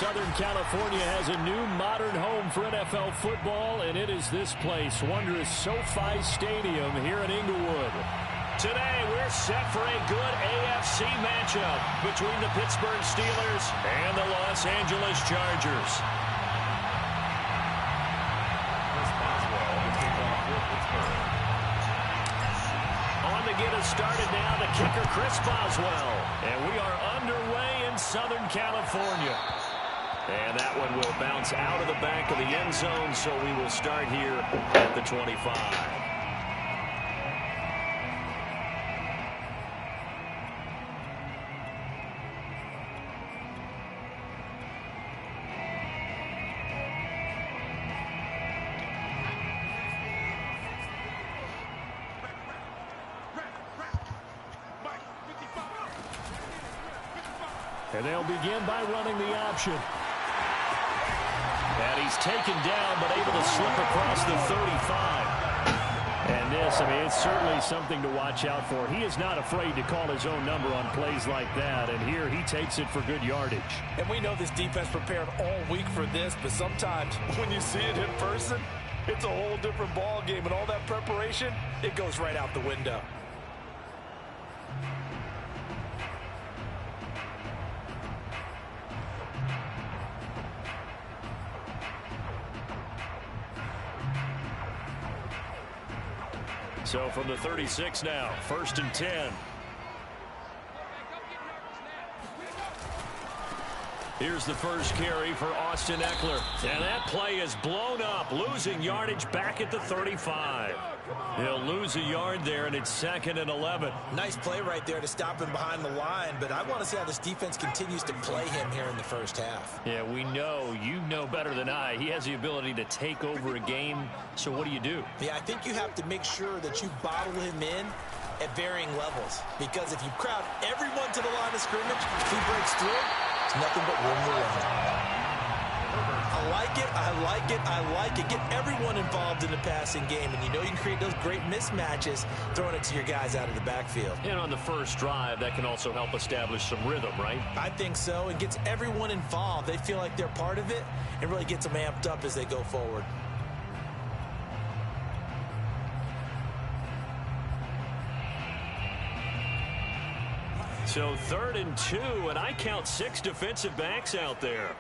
Southern California has a new modern home for NFL football, and it is this place, wondrous SoFi Stadium here in Inglewood. Today, we're set for a good AFC matchup between the Pittsburgh Steelers and the Los Angeles Chargers. On to get us started now, the kicker, Chris Boswell. And we are underway in Southern California. And that one will bounce out of the back of the end zone, so we will start here at the 25. And they'll begin by running the option. And he's taken down, but able to slip across the 35. And this, it's certainly something to watch out for. He is not afraid to call his own number on plays like that. And here he takes it for good yardage. And we know this defense prepared all week for this, but sometimes when you see it in person, it's a whole different ball game. And all that preparation, it goes right out the window. So from the 36 now, 1st and 10. Here's the first carry for Austin Eckler. And that play is blown up, losing yardage back at the 35. He'll lose a yard there, and it's 2nd and 11. Nice play right there to stop him behind the line, but I want to see how this defense continues to play him here in the first half. Yeah, we know, you know better than I, he has the ability to take over a game, so what do you do? Yeah, I think you have to make sure that you bottle him in at varying levels, because if you crowd everyone to the line of scrimmage, if he breaks through, it's nothing but room to run. I like it, I like it, I like it. Get everyone involved in the passing game, and you know you can create those great mismatches throwing it to your guys out of the backfield. And on the first drive, that can also help establish some rhythm, right? I think so. It gets everyone involved. They feel like they're part of it, and really gets them amped up as they go forward. So 3rd and 2, and I count 6 defensive backs out there.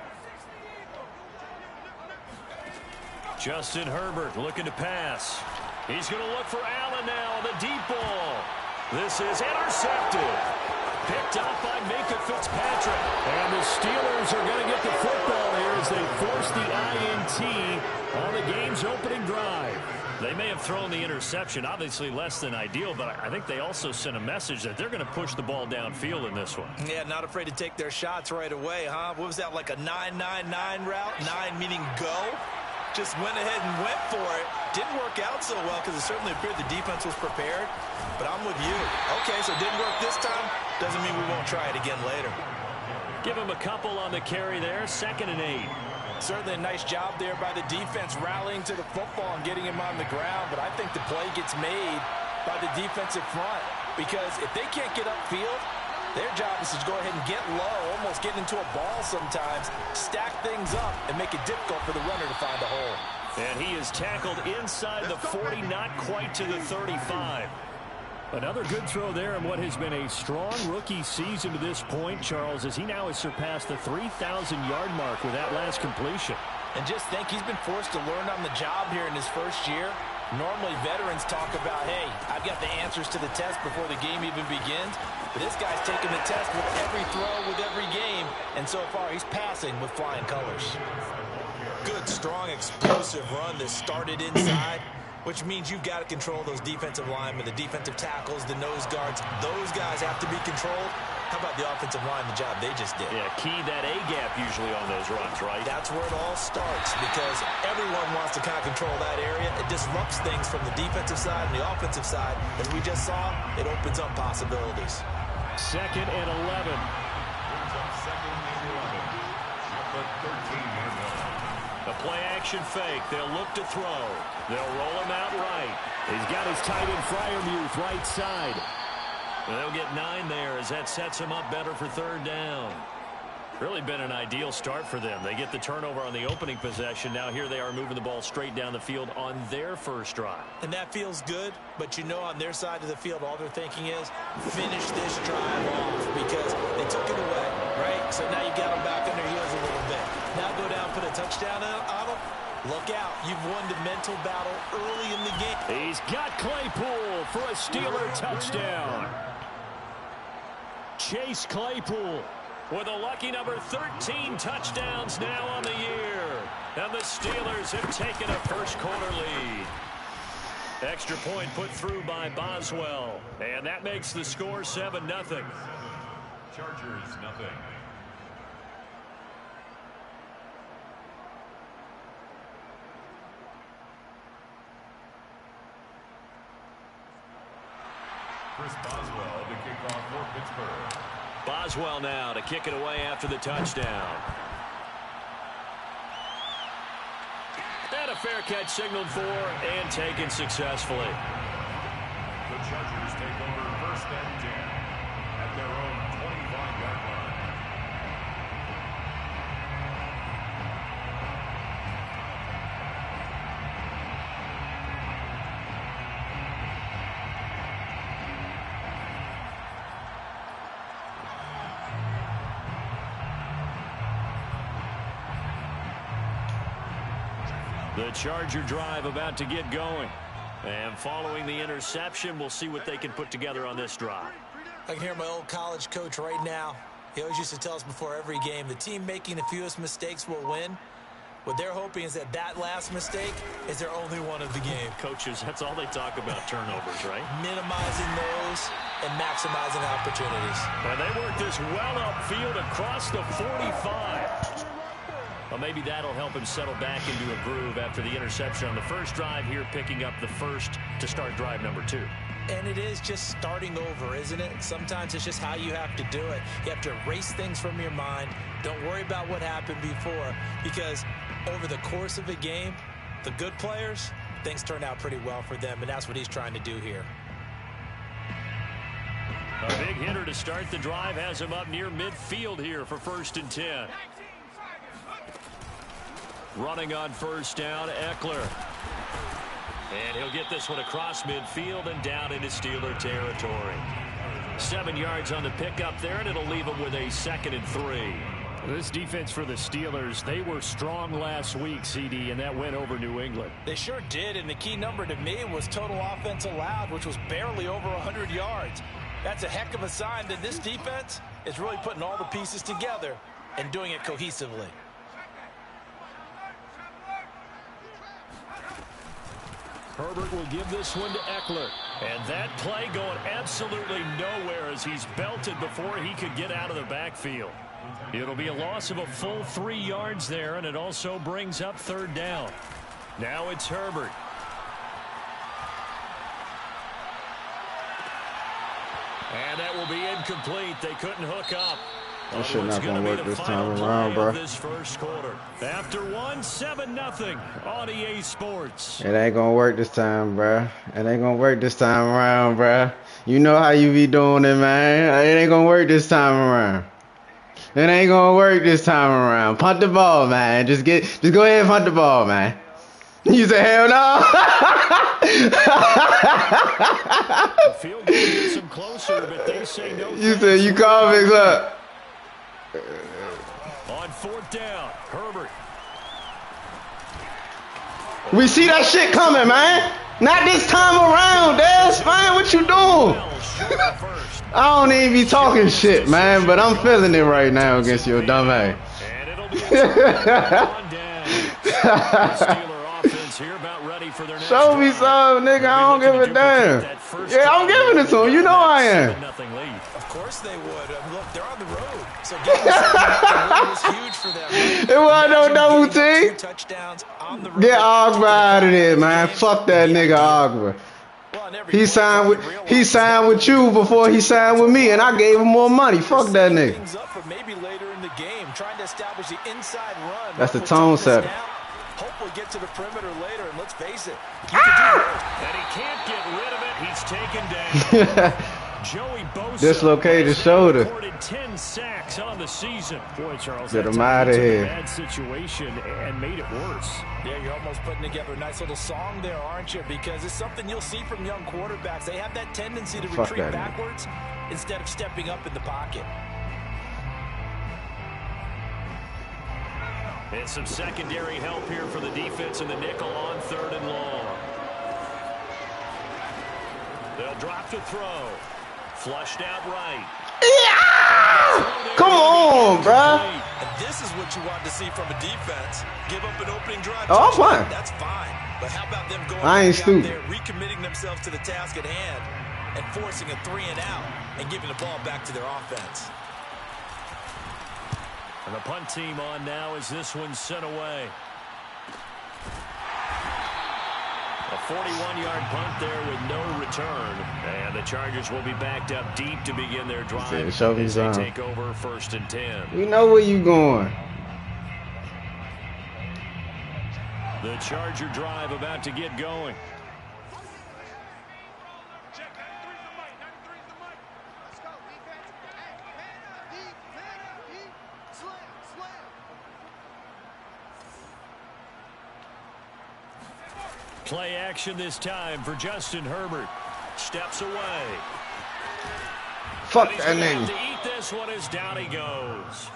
Justin Herbert looking to pass. He's going to look for Allen now on the deep ball. This is intercepted. Picked up by Minkah Fitzpatrick. And the Steelers are going to get the football here as they force the INT on the game's opening drive. They may have thrown the interception, obviously less than ideal, but I think they also sent a message that they're going to push the ball downfield in this one. Yeah, not afraid to take their shots right away, huh? What was that, like a 9-9-9 route? 9 meaning go? Just went ahead and went for it. Didn't work out so well because it certainly appeared the defense was prepared. But I'm with you. Okay, so it didn't work this time. Doesn't mean we won't try it again later. Give him a couple on the carry there. 2nd and 8. Certainly a nice job there by the defense rallying to the football and getting him on the ground. But I think the play gets made by the defensive front. Because if they can't get upfield, their job is to go ahead and get low, almost get into a ball sometimes, stack things up, and make it difficult for the runner to find a hole. And he is tackled inside the 40, not quite to the 35. Another good throw there in what has been a strong rookie season to this point, Charles, as he now has surpassed the 3,000-yard mark with that last completion. And just think, he's been forced to learn on the job here in his first year. Normally, veterans talk about, hey, I've got the answers to the test before the game even begins. But this guy's taking the test with every throw, with every game. And so far, he's passing with flying colors. Good, strong, explosive run that started inside, which means you've got to control those defensive linemen, the defensive tackles, the nose guards. Those guys have to be controlled. How about the offensive line, the job they just did? Yeah, key that A-gap usually on those runs, right? That's where it all starts, because everyone wants to kind of control that area. It disrupts things from the defensive side and the offensive side. As we just saw, it opens up possibilities. 2nd and 11. A play-action fake. They'll look to throw. They'll roll him out right. He's got his tight end Freiermuth right side. They'll get 9 there as that sets him up better for 3rd down. Really been an ideal start for them. They get the turnover on the opening possession. Now here they are moving the ball straight down the field on their first drive. And that feels good, but you know on their side of the field, all they're thinking is finish this drive off because they took it away, right? So now you got them back on their heels a little bit. Now go down, put a touchdown on them. Look out. You've won the mental battle early in the game. He's got Claypool for a Steeler touchdown. Chase Claypool with a lucky number 13 touchdowns now on the year. And the Steelers have taken a first quarter lead. Extra point put through by Boswell. And that makes the score 7-0. Chargers, nothing. Chris Boswell to kick off for Pittsburgh. Boswell now to kick it away after the touchdown. And a fair catch signaled for and taken successfully. The Chargers take over first and 10 at their own 25-yard line. The Charger drive about to get going. And following the interception, we'll see what they can put together on this drive. I can hear my old college coach right now. He always used to tell us before every game, the team making the fewest mistakes will win. What they're hoping is that that last mistake is their only one of the game. Coaches, that's all they talk about, turnovers, right? Minimizing those and maximizing opportunities. And they work this well upfield across the 45. Well, maybe that'll help him settle back into a groove after the interception on the first drive here, picking up the first to start drive number 2. And it is just starting over, isn't it? Sometimes it's just how you have to do it. You have to erase things from your mind. Don't worry about what happened before, because over the course of a game, the good players, things turn out pretty well for them, and that's what he's trying to do here. A big hitter to start the drive has him up near midfield here for first and 10. Running on first down, Eckler. And he'll get this one across midfield and down into Steeler territory. 7 yards on the pickup there, and it'll leave him with a 2nd and 3. This defense for the Steelers, they were strong last week, CD, and that went over New England. They sure did, and the key number to me was total offense allowed, which was barely over 100 yards. That's a heck of a sign that this defense is really putting all the pieces together and doing it cohesively. Herbert will give this one to Eckler. And that play going absolutely nowhere as he's belted before he could get out of the backfield. It'll be a loss of a full 3 yards there, and it also brings up 3rd down. Now it's Herbert. And that will be incomplete. They couldn't hook up. That shit not gonna work this time around, bro. This first quarter. After 7-0 on EA Sports. It ain't gonna work this time, bro. It ain't gonna work this time around, bro. You know how you be doing it, man. It ain't gonna work this time around. It ain't gonna work this time around. Punt the ball, man. Just go ahead and punt the ball, man. You say hell no. The field goal gets them closer, but they say no. You said you call Big up. On 4th down, Herbert. We see that shit coming, man. Not this time around, Des. Man, what you doing? I don't even be talking shit, man, but I'm feeling it right now against your dumb ass. And it'll be on down. Steeler offense here about ready for their next Show me drive. some, nigga. I don't give a damn. Yeah, I'm giving it to him. You know I am. Of course they would. Look, they're on the road. So getting this was huge for them. It wasn't no double team. 2 touchdowns on the road. Get Ogba out of there, man. Fuck that nigga Ogba. He signed with you before he signed with me, and I gave him more money. Fuck that nigga. Maybe later in the game, trying to establish the inside run. That's the tone setter. Hope we'll get to the perimeter later, and let's face it. And he can't get rid of it. He's taken down. Joey Bosa dislocated shoulder. recorded 10 sacks on the season. Boy, Charles, Get him out of here. Bad situation and made it worse. Yeah, you're almost putting together a nice little song there, aren't you? Because it's something you'll see from young quarterbacks. They have that tendency to retreat backwards instead of stepping up in the pocket. And some secondary help here for the defense in the nickel on 3rd and long. They'll drop to throw. Flushed out right. Yeah! Come on, bro. And this is what you want to see from a defense. Give up an opening drive. Oh, I'm fine. That's fine. But how about them going I ain't stupid. there, recommitting themselves to the task at hand, and forcing a 3 and out and giving the ball back to their offense. And the punt team on now as this one's sent away. A 41-yard punt there with no return. And the Chargers will be backed up deep to begin their drive as they take over 1st and 10. We know where you going. The Charger drive about to get going. Play action this time for Justin Herbert. Steps away. Fuck that nigga. To eat this one as down he goes.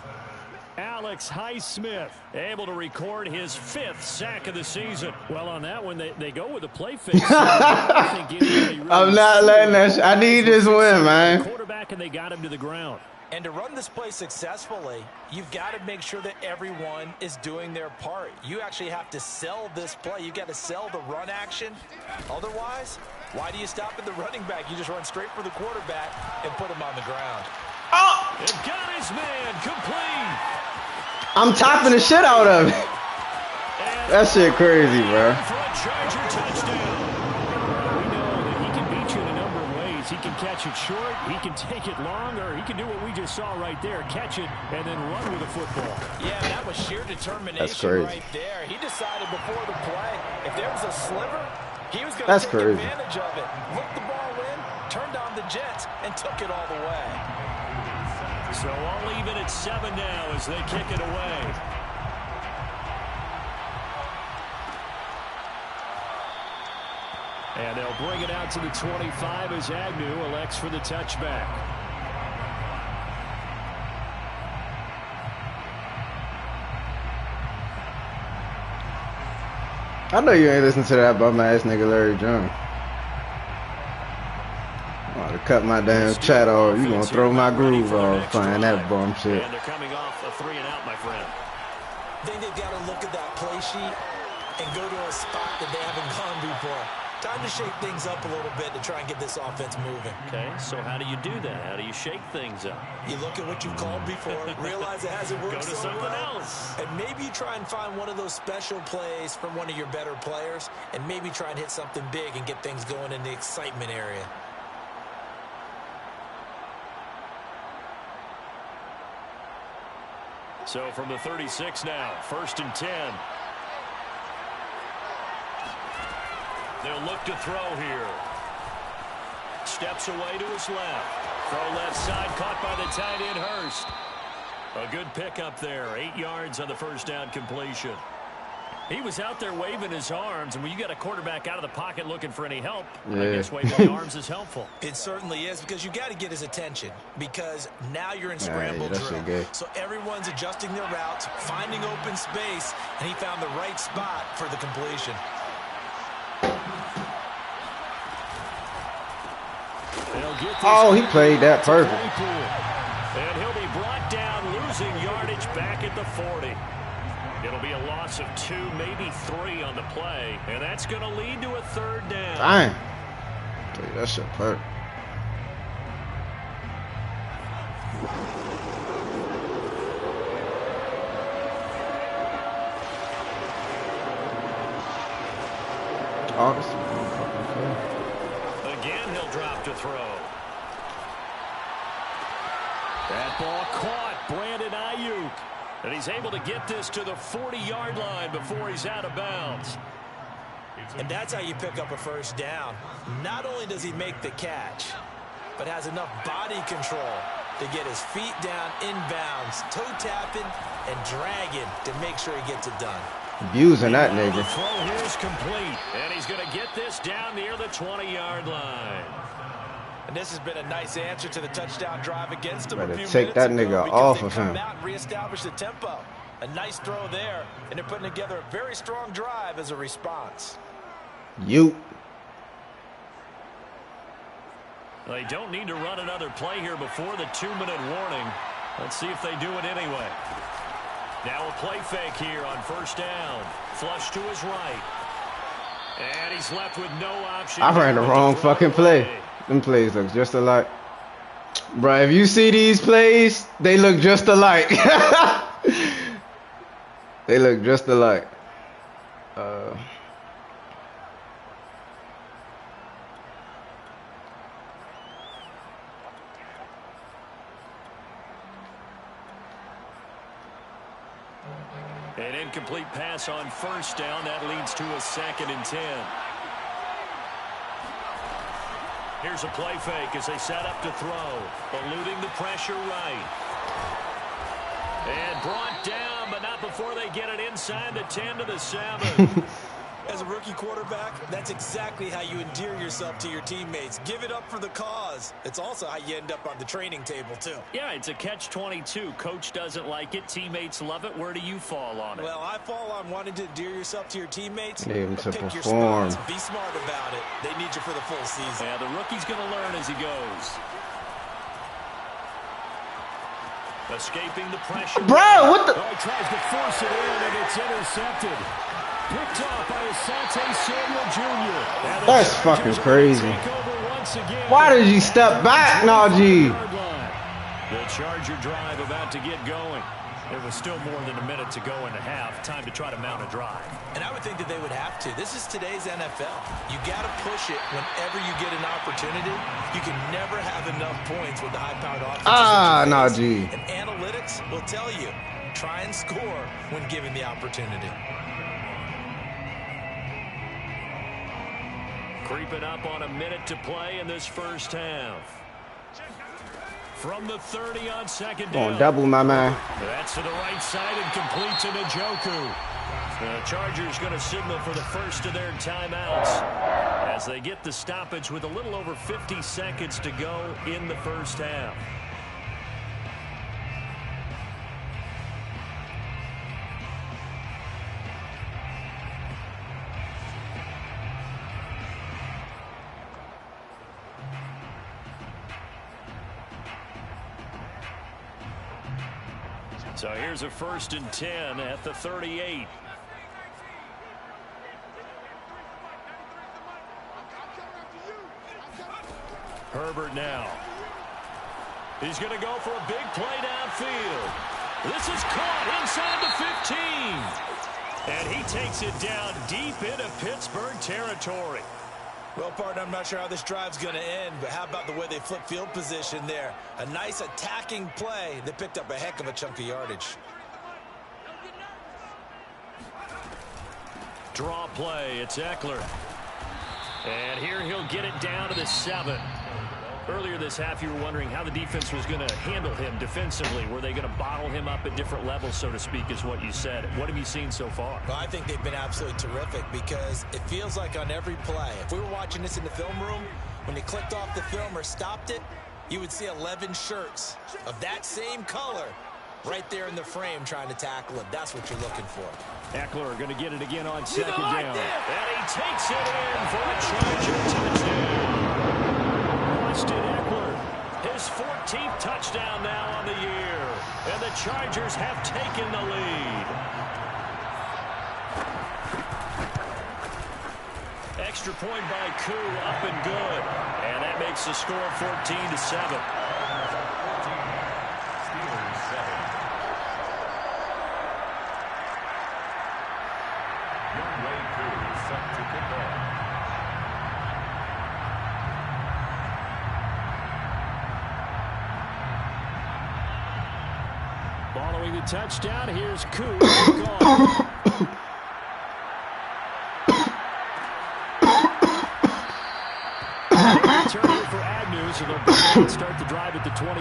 Alex Highsmith able to record his 5th sack of the season. Well, on that one, they go with a play fake. I'm not letting that. I need this win, man. Quarterback, and they got him to the ground. And to run this play successfully, you've got to make sure that everyone is doing their part. You actually have to sell this play. You've got to sell the run action. Otherwise, why do you stop at the running back? You just run straight for the quarterback and put him on the ground. Oh! It got his man complete. I'm topping the shit out of it. That shit crazy, bro. For a Charger touchdown. We know that he can beat you in a number of ways. He can catch it short, he can take it long, or he can do what we just saw right there, catch it and then run with the football. Yeah, that was sheer determination. That's crazy. Right there. He decided before the play, if there was a sliver, he was going to take crazy. advantage of it. Looked the ball in, turned on the jets, and took it all the way. So all even at 7 now as they kick it away. And they'll bring it out to the 25 as Agnew elects for the touchback. I know you ain't listening to that bum ass nigga Larry Jones. I'm about to cut my damn chat off. You gonna throw my groove off playing that bum shit. And they're coming off a 3 and out, my friend. I think they've got to look at that play sheet and go to a spot that they haven't gone before. Time to shake things up a little bit to try and get this offense moving. Okay, so how do you do that? How do you shake things up? You look at what you've called before, realize it hasn't worked Go to so something well, else. and maybe you try and find one of those special plays from one of your better players, and maybe try and hit something big and get things going in the excitement area. So from the 36 now, 1st and 10. They'll look to throw here. Steps away to his left. Throw left side, caught by the tight end Hurst. A good pickup there. 8 yards on the first down completion. He was out there waving his arms, and when you got a quarterback out of the pocket looking for any help, I guess waving the arms is helpful. It certainly is, because you got to get his attention, because now you're in scramble drill. So everyone's adjusting their routes, finding open space, and he found the right spot for the completion. Oh, he played that perfect. And he'll be brought down, losing yardage back at the 40. It'll be a loss of 2, maybe 3 on the play, and that's going to lead to a 3rd down. Dang. Dude, that shit perfect. August. Again, he'll drop to throw. That ball caught. Brandon Ayuk. And he's able to get this to the 40-yard line before he's out of bounds. And that's how you pick up a 1st down. Not only does he make the catch, but has enough body control to get his feet down inbounds, toe tapping, and dragging to make sure he gets it done. Abusing that nigga. The throw here is complete, and he's going to get this down near the 20-yard line. And this has been a nice answer to the touchdown drive against him. Better a few take minutes that ago nigga because off they of come him. out and reestablish the tempo. A nice throw there, and they're putting together a very strong drive as a response. You. They don't need to run another play here before the 2-minute warning. Let's see if they do it anyway. Now a play fake here on first down. Flush to his right. And he's left with no option. I ran the wrong fucking play. Them plays look just alike. Bro, if you see these plays, they look just alike. They look just alike. An incomplete pass on first down. That leads to a 2nd and 10. Here's a play fake as they set up to throw. Eluding the pressure right. And brought down, but not before they get it inside the 10 to the 7. As a rookie quarterback, that's exactly how you endear yourself to your teammates. Give it up for the cause. It's also how you end up on the training table, too. Yeah, it's a catch-22. Coach doesn't like it. Teammates love it. Where do you fall on it? Well, I fall on wanting to endear yourself to your teammates. Need him to Pick your perform. spots. Be smart about it. They need you for the full season. Yeah, the rookie's going to learn as he goes. Escaping the pressure. Bro, what the? Oh, he tries to force it in, and it's intercepted. Picked off by Asante Samuel Jr. That's fucking crazy. Why did you step back, Najee? The Charger drive about to get going. There was still more than a minute to go in the half. Time to try to mount a drive. And I would think that they would have to. This is today's NFL. You got to push it whenever you get an opportunity. You can never have enough points with the high-powered offense. Najee. And analytics will tell you, try and score when given the opportunity. Creeping up on a minute to play in this first half. From the 30 on second down. Gonna double my man. That's to the right side and complete to Njoku. The Chargers going to signal for the first of their timeouts as they get the stoppage with a little over 50 seconds to go in the first half. So here's a 1st and 10 at the 38. Herbert now. He's going to go for a big play downfield. This is caught inside the 15. And he takes it down deep into Pittsburgh territory. Well, partner, I'm not sure how this drive's going to end, but how about the way they flip field position there? A nice attacking play that picked up a heck of a chunk of yardage. Draw play. It's Eckler. And here he'll get it down to the 7. Earlier this half, you were wondering how the defense was going to handle him defensively. Were they going to bottle him up at different levels, so to speak, is what you said. What have you seen so far? Well, I think they've been absolutely terrific because it feels like on every play, if we were watching this in the film room, when they clicked off the film or stopped it, you would see 11 shirts of that same color right there in the frame trying to tackle him. That's what you're looking for. Eckler going to get it again on second down. And he takes it in for a Charger touchdown. Austin Eckler, his 14th touchdown now on the year. And the Chargers have taken the lead. Extra point by Koo, up and good. And that makes the score 14-7. Following the touchdown, here's Koo. Return here for Agnews. So they'll bring it and start the drive at the 25.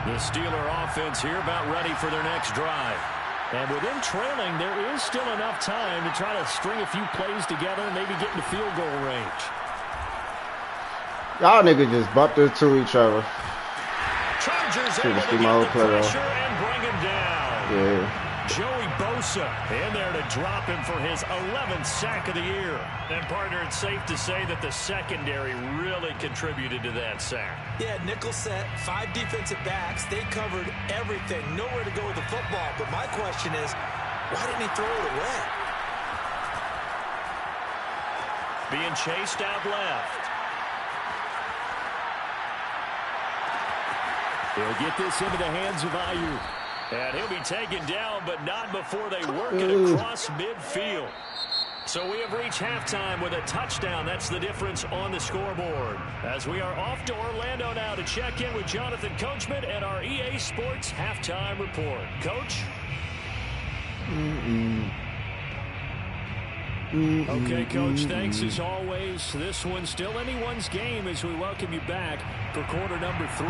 The Steeler offense here about ready for their next drive. And with them trailing, there is still enough time to try to string a few plays together and maybe get into field goal range. Y'all niggas just bumped into each other. Chargers able able to to get my get old the player. pressure and bring him down. Yeah. Joey Bosa in there to drop him for his 11th sack of the year. And, partner, it's safe to say that the secondary really contributed to that sack. Yeah, nickel set, 5 defensive backs. They covered everything. Nowhere to go with the football. But my question is, why didn't he throw it away? Being chased out left. He'll get this into the hands of Ayuk. And he'll be taken down, but not before they work it across midfield. So we have reached halftime with a touchdown. That's the difference on the scoreboard. As we are off to Orlando now to check in with Jonathan Coachman and our EA Sports halftime report. Coach? Okay, Coach, thanks as always. This one's still anyone's game as we welcome you back for quarter number 3.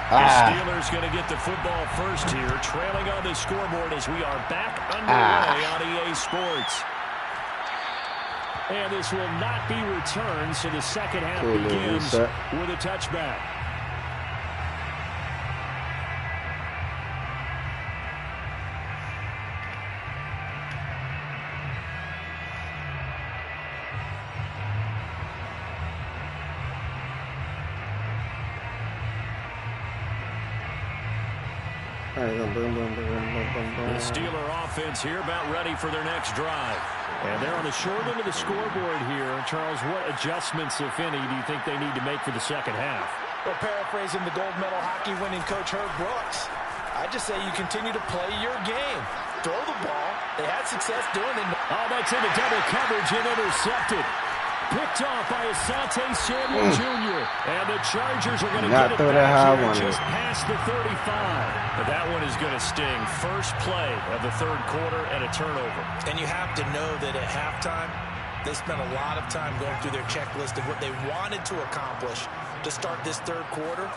The Steelers going to get the football first here, trailing on the scoreboard as we are back underway on EA Sports. And this will not be returned, so the second half begins with a touchback. The Steeler offense here about ready for their next drive. And they're on the short end of the scoreboard here. Charles, what adjustments, if any, do you think they need to make for the second half? Well, paraphrasing the gold medal hockey winning coach Herb Brooks, I just say you continue to play your game. Throw the ball. They had success doing it. Oh, that's into double coverage and intercepted. Picked off by Asante Samuel Jr. And the Chargers are going to get it back here just past the 35. But that one is going to sting. First play of the third quarter and a turnover. And you have to know that at halftime, they spent a lot of time going through their checklist of what they wanted to accomplish to start this third quarter.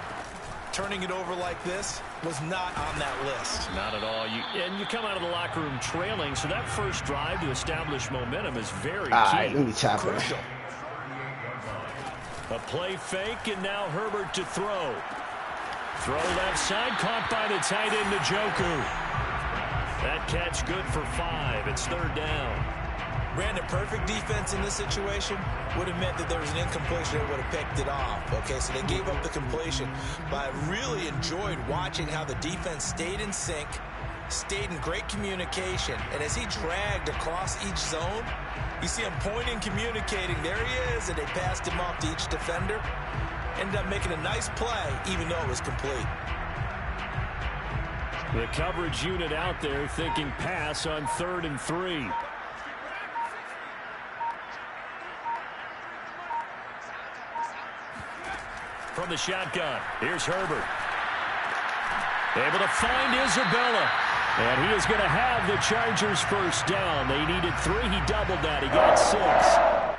Turning it over like this was not on that list. Not at all. And you come out of the locker room trailing, so that first drive to establish momentum is very key. Crucial. A play fake, and now Herbert to throw. Throw left side, caught by the tight end Njoku. That catch good for 5. It's third down. Brandon, perfect defense in this situation would have meant that there was an incompletion that would have picked it off. Okay, so they gave up the completion. But I really enjoyed watching how the defense stayed in sync, stayed in great communication. And as he dragged across each zone, you see him pointing, communicating. There he is, and they passed him off to each defender. Ended up making a nice play, even though it was complete. The coverage unit out there thinking pass on 3rd and 3. From the shotgun, here's Herbert. Able to find Isabella. And he is going to have the Chargers first down. They needed 3. He doubled that. He got 6.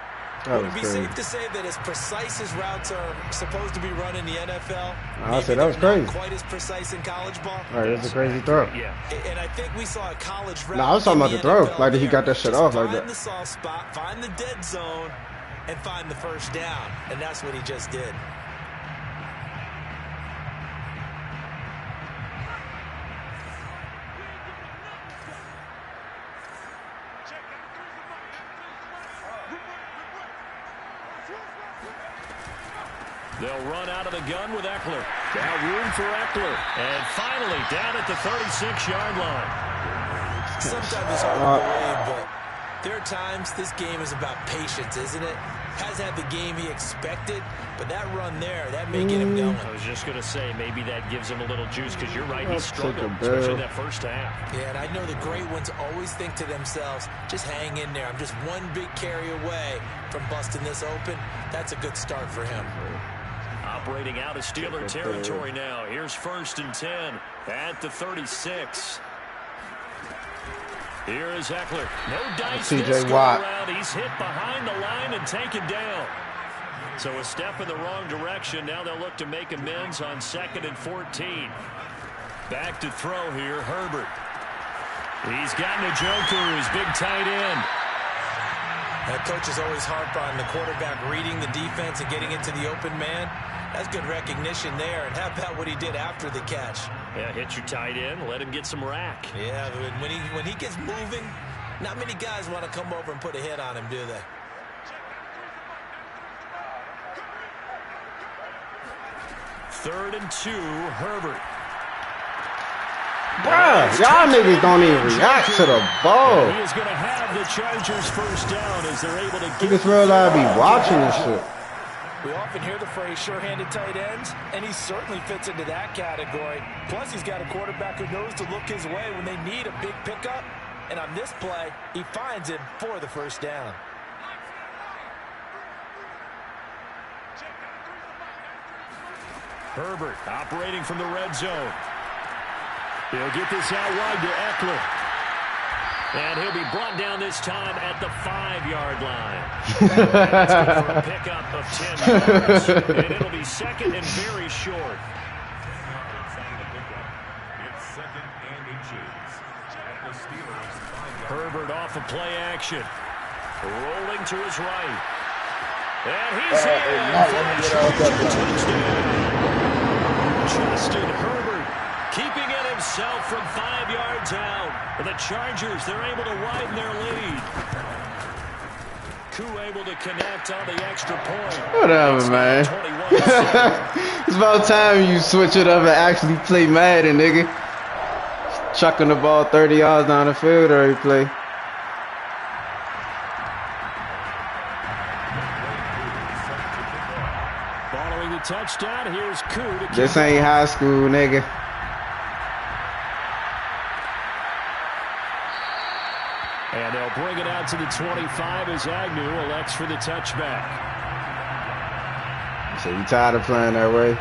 Would it be safe to say that as precise as routes are supposed to be run in the NFL, I said that was crazy. Not quite as precise in college ball? All right, that's a crazy throw. Yeah. And I think we saw a college route. No, I was talking about the throw. Like, he got that shit off like that. Find the soft spot, find the dead zone, and find the first down. And that's what he just did. They'll run out of the gun with Eckler. Now room for Eckler. And finally down at the 36-yard line. Sometimes it's hard to believe, but there are times this game is about patience, isn't it? has had the game he expected, but that run there, that may get him going. I was just going to say, maybe that gives him a little juice because you're right, he struggled, especially that first half. Yeah, and I know the great ones always think to themselves, just hang in there. I'm just one big carry away from busting this open. That's a good start for him. Operating out of Steeler territory now. Here's 1st and 10 at the 36. Here is Eckler. No dice this go around. He's hit behind the line and taken down. So a step in the wrong direction. Now they'll look to make amends on 2nd and 14. Back to throw here, Herbert. He's got Njoku, his big tight end. That coach is always harp on the quarterback reading the defense and getting into the open man. That's good recognition there. And how about what he did after the catch? Yeah, hit your tight end, let him get some rack. Yeah, when he gets moving, not many guys want to come over and put a hit on him, do they? Third and 2, Herbert. Bruh, y'all niggas don't even react to the ball. He is going to have the Chargers first down as they're able to get. Niggas real I be watching this shit. We often hear the phrase sure-handed tight ends, and he certainly fits into that category. Plus, he's got a quarterback who knows to look his way when they need a big pickup. And on this play, he finds him for the first down. Herbert operating from the red zone. He'll get this out wide to Eckler. And he'll be brought down this time at the 5-yard line. That's good for a pickup of 10 yards. And it'll be 2nd and very short. It's 2nd and inches. At the Steelers' 5-yard line. Herbert off of play action. Rolling to his right. And he's in for a touchdown. Justin Herbert keeping it himself from 5 yards out. The Chargers, they're able to widen their lead. Koo able to connect on the extra point. Whatever, man. It's about time you switch it up and actually play Madden, nigga. Chucking the ball 30 yards down the field every play. Following the touchdown, here's Koo to kick. This ain't high school, nigga. And they'll bring it out to the 25 as Agnew elects for the touchback. So you tired of playing that way?